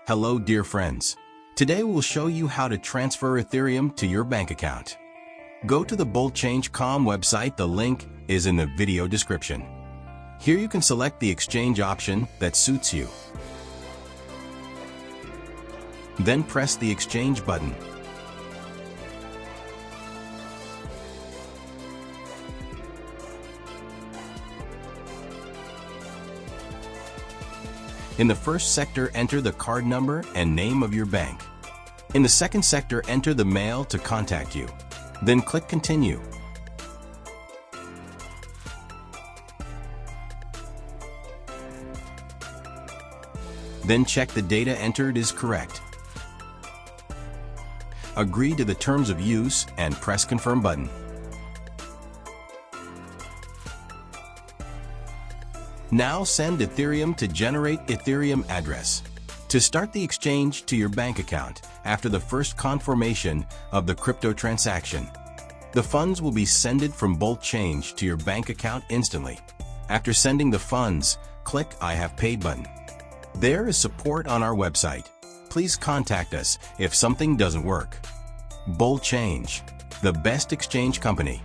Hello dear friends. Today we'll show you how to transfer Ethereum to your bank account. Go to the BoltChange.com website, the link is in the video description. Here you can select the exchange option that suits you. Then press the exchange button. In the first sector, enter the card number and name of your bank. In the second sector, enter the mail to contact you. Then click Continue. Then check the data entered is correct. Agree to the terms of use and press Confirm button. Now send Ethereum to generate Ethereum address. To start the exchange to your bank account after the first confirmation of the crypto transaction, the funds will be sent from BoltChange to your bank account instantly. After sending the funds, click I have paid button. There is support on our website. Please contact us if something doesn't work. BoltChange, the best exchange company.